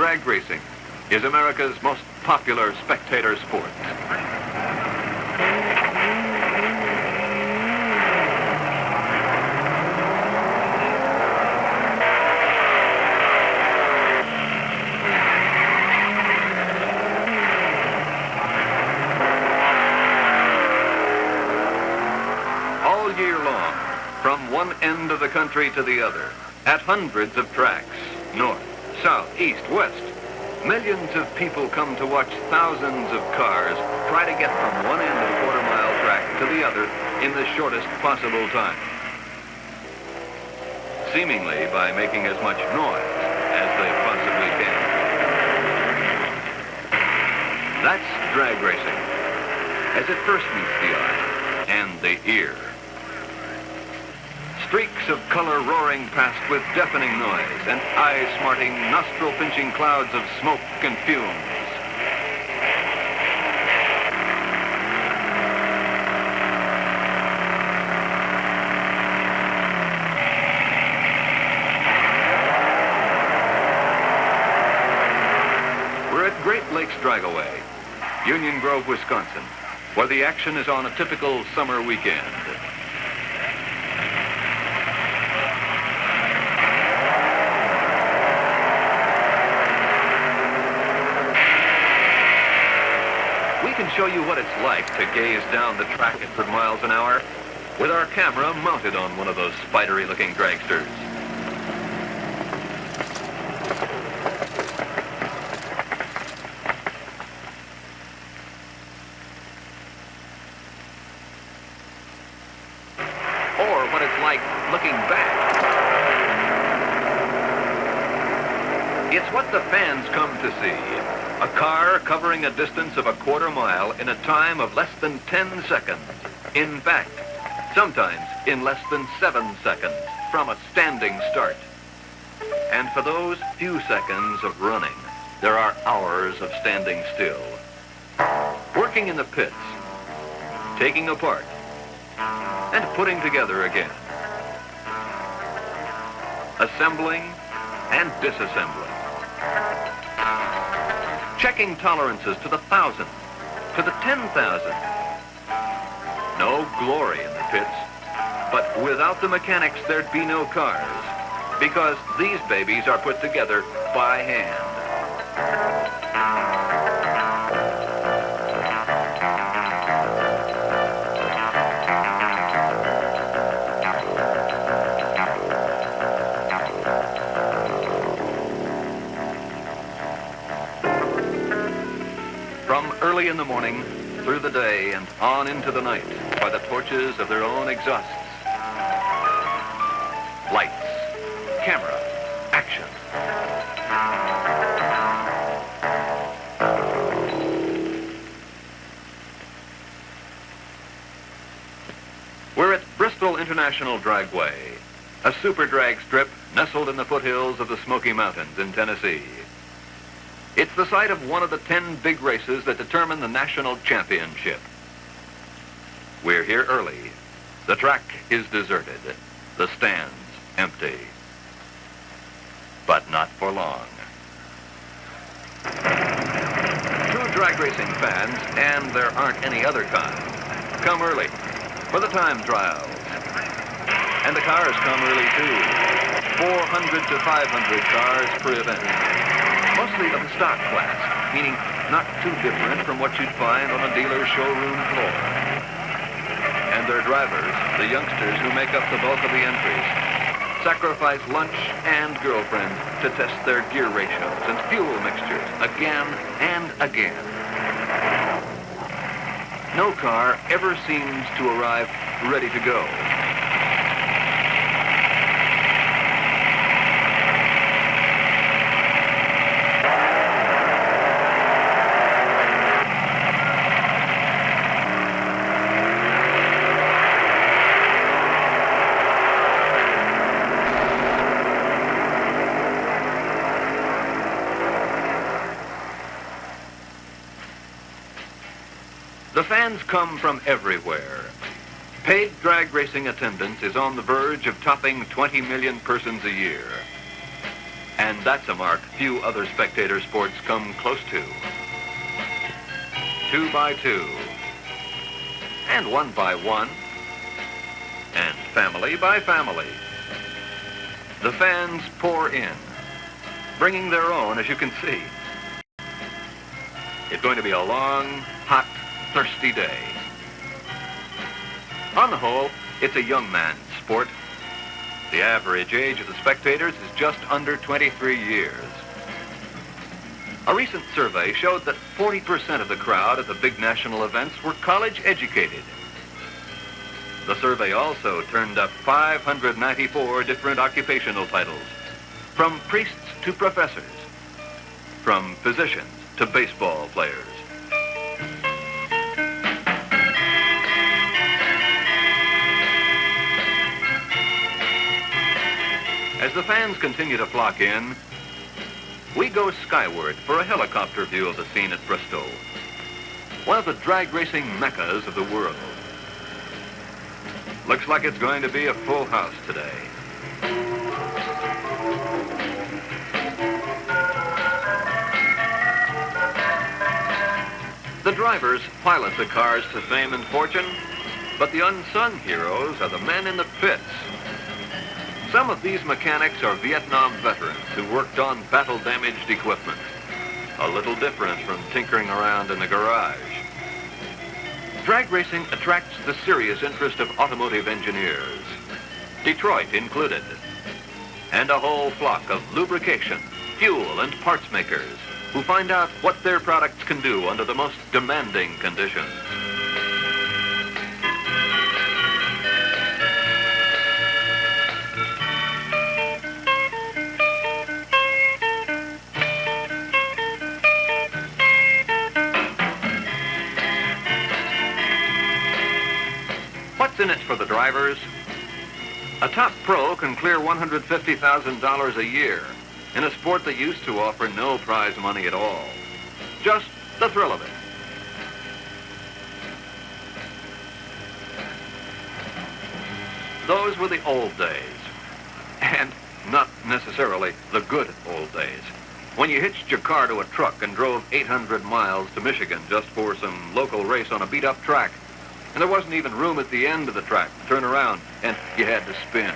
drag racing is America's most popular spectator sport. All year long, from one end of the country to the other, at hundreds of tracks, north, south, east, west, millions of people come to watch thousands of cars try to get from one end of the quarter-mile track to the other in the shortest possible time, seemingly by making as much noise as they possibly can. That's drag racing, as it first meets the eye and the ear. Streaks of color roaring past with deafening noise and eye-smarting, nostril-pinching clouds of smoke and fumes. We're at Great Lakes Dragway, Union Grove, Wisconsin, where the action is on a typical summer weekend. We can show you what it's like to gaze down the track at 100 miles an hour with our camera mounted on one of those spidery-looking dragsters. Or what it's like looking back. It's what the fans come to see. A car covering a distance of a quarter mile in a time of less than 10 seconds. In fact, sometimes in less than 7 seconds from a standing start. And for those few seconds of running, there are hours of standing still. Working in the pits, taking apart, and putting together again. Assembling and disassembling. Checking tolerances to the 1,000, to the 10,000. No glory in the pits, but without the mechanics there'd be no cars, because these babies are put together by hand. From early in the morning, through the day, and on into the night, by the torches of their own exhausts. Lights, camera, action. We're at Bristol International Dragway, a super drag strip nestled in the foothills of the Smoky Mountains in Tennessee. It's the site of one of the 10 big races that determine the national championship. We're here early. The track is deserted. The stands empty. But not for long. True drag racing fans, and there aren't any other kind, come early for the time trials. And the cars come early too. 400 to 500 cars per event. Mostly of the stock class, meaning not too different from what you'd find on a dealer's showroom floor. And their drivers, the youngsters who make up the bulk of the entries, sacrifice lunch and girlfriend to test their gear ratios and fuel mixtures again and again. No car ever seems to arrive ready to go. The fans come from everywhere. Paid drag racing attendance is on the verge of topping 20 million persons a year. And that's a mark few other spectator sports come close to. 2 by 2, and 1 by 1, and family by family. The fans pour in, bringing their own, as you can see. It's going to be a long, hot, thirsty day. On the whole, it's a young man's sport. The average age of the spectators is just under 23 years. A recent survey showed that 40% of the crowd at the big national events were college educated. The survey also turned up 594 different occupational titles, from priests to professors, from physicians to baseball players. As the fans continue to flock in, we go skyward for a helicopter view of the scene at Bristol, one of the drag racing meccas of the world. Looks like it's going to be a full house today. The drivers pilot the cars to fame and fortune, but the unsung heroes are the men in the pits. Some of these mechanics are Vietnam veterans who worked on battle-damaged equipment, a little different from tinkering around in the garage. Drag racing attracts the serious interest of automotive engineers, Detroit included, and a whole flock of lubrication, fuel, and parts makers who find out what their products can do under the most demanding conditions. What's in it for the drivers? A top pro can clear $150,000 a year in a sport that used to offer no prize money at all. Just the thrill of it. Those were the old days. And not necessarily the good old days. When you hitched your car to a truck and drove 800 miles to Michigan just for some local race on a beat-up track. And there wasn't even room at the end of the track to turn around, and you had to spin.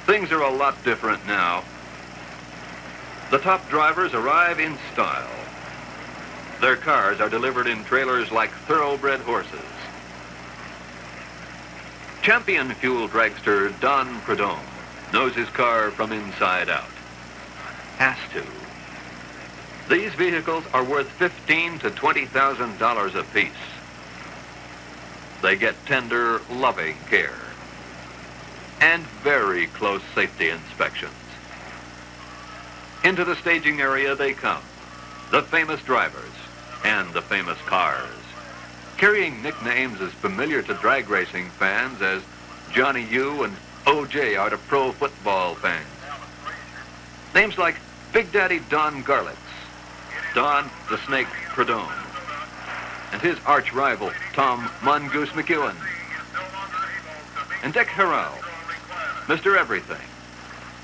Things are a lot different now. The top drivers arrive in style. Their cars are delivered in trailers like thoroughbred horses. Champion fuel dragster Don Prudhomme knows his car from inside out. Has to. These vehicles are worth $15,000 to $20,000 apiece. They get tender, loving care and very close safety inspections. Into the staging area they come, the famous drivers and the famous cars, carrying nicknames as familiar to drag racing fans as Johnny U and O.J. are to pro football fans. Names like Big Daddy Don Garlitz, Don the Snake Prudhomme, and his arch rival, Tom Mongoose McEwen, and Dick Harrell, Mr. Everything,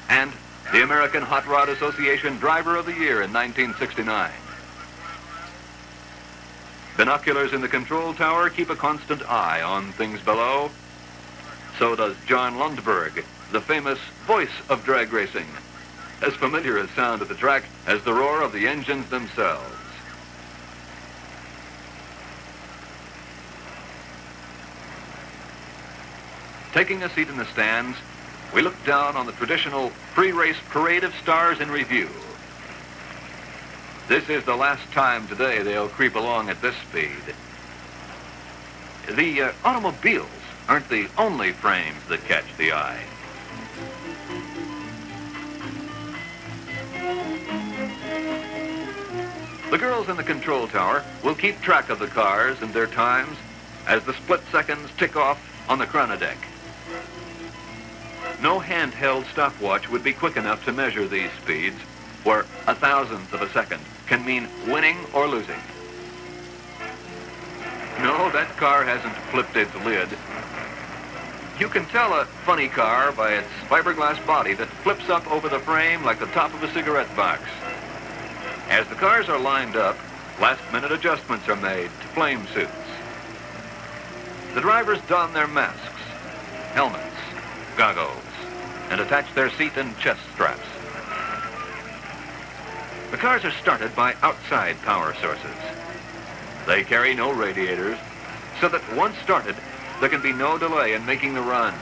and the American Hot Rod Association Driver of the Year in 1969. Binoculars in the control tower keep a constant eye on things below. So does John Lundberg, the famous voice of drag racing, as familiar a sound at the track as the roar of the engines themselves. Taking a seat in the stands, we look down on the traditional pre-race parade of stars in review. This is the last time today they'll creep along at this speed. The automobiles aren't the only frames that catch the eye. The girls in the control tower will keep track of the cars and their times as the split seconds tick off on the chronodeck. No handheld stopwatch would be quick enough to measure these speeds, where 1,000th of a second can mean winning or losing. No, that car hasn't flipped its lid. You can tell a funny car by its fiberglass body that flips up over the frame like the top of a cigarette box. As the cars are lined up, last-minute adjustments are made to flame suits. The drivers don their masks, helmets, goggles, and attach their seat and chest straps. The cars are started by outside power sources. They carry no radiators, so that once started, there can be no delay in making the run.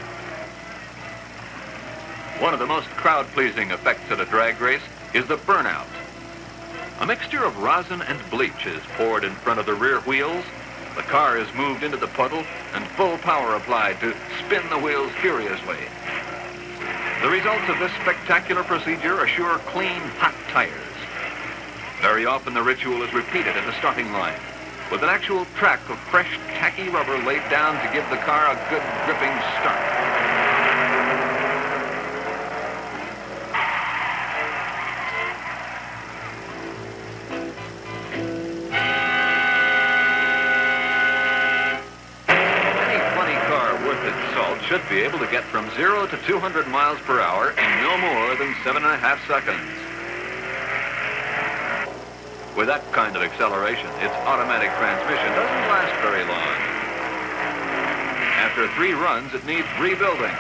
One of the most crowd-pleasing effects at a drag race is the burnout. A mixture of rosin and bleach is poured in front of the rear wheels. The car is moved into the puddle and full power applied to spin the wheels furiously. The results of this spectacular procedure assure clean, hot tires. Very often the ritual is repeated at the starting line, with an actual track of fresh, tacky rubber laid down to give the car a good gripping start. Any funny car worth its salt should be able to get from 0 to 200 miles per hour in no more than 7.5 seconds. With that kind of acceleration, its automatic transmission doesn't last very long. After 3 runs, it needs rebuilding,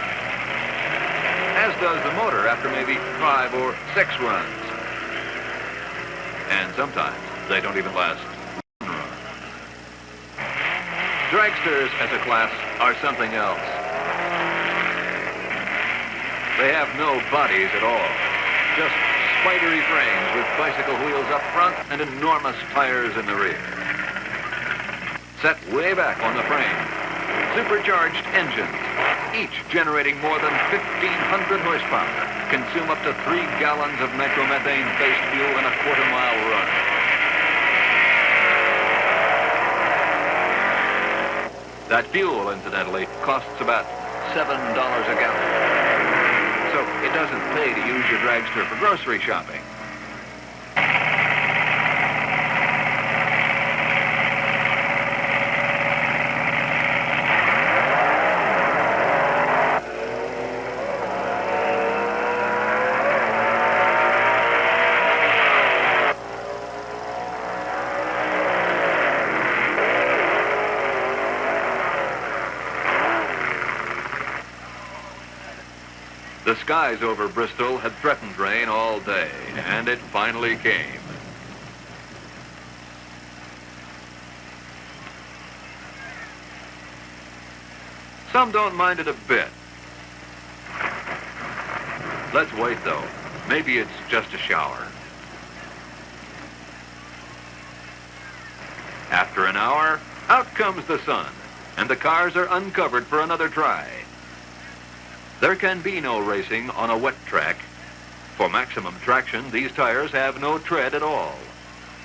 as does the motor after maybe 5 or 6 runs. And sometimes they don't even last 1 run. Dragsters as a class are something else. They have no bodies at all, just spidery frames with bicycle wheels up front and enormous tires in the rear. Set way back on the frame, supercharged engines, each generating more than 1,500 horsepower, consume up to 3 gallons of nitromethane-based fuel in a quarter-mile run. That fuel, incidentally, costs about $7 a gallon. So it doesn't pay to use your dragster for grocery shopping. The skies over Bristol had threatened rain all day, and it finally came. Some don't mind it a bit. Let's wait, though. Maybe it's just a shower. After an hour, out comes the sun, and the cars are uncovered for another try. There can be no racing on a wet track. For maximum traction, these tires have no tread at all.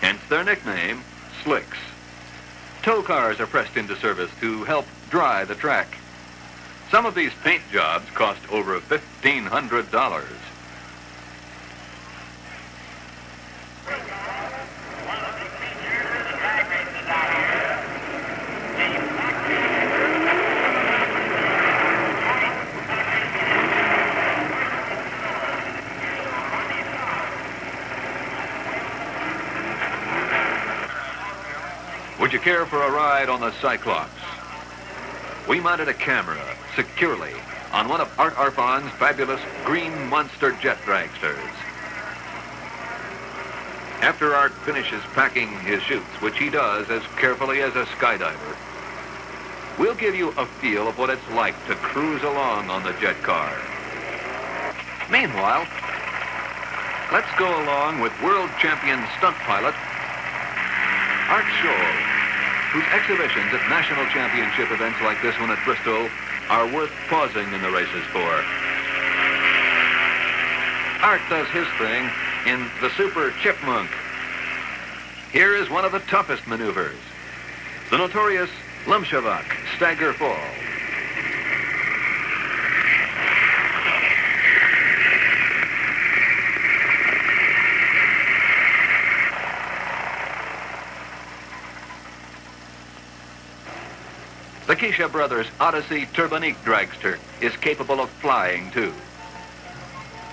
Hence their nickname, slicks. Tow cars are pressed into service to help dry the track. Some of these paint jobs cost over $1,500. Would you care for a ride on the Cyclops? We mounted a camera securely on one of Art Arfond's fabulous green monster jet dragsters. After Art finishes packing his chutes, which he does as carefully as a skydiver, we'll give you a feel of what it's like to cruise along on the jet car. Meanwhile, let's go along with world champion stunt pilot Art Scholl, whose exhibitions at national championship events like this one at Bristol are worth pausing in the races for. Art does his thing in the Super Chipmunk. Here is one of the toughest maneuvers, the notorious Lumshavak stagger fall. The Waukesha Brothers Odyssey Turbonique dragster is capable of flying, too.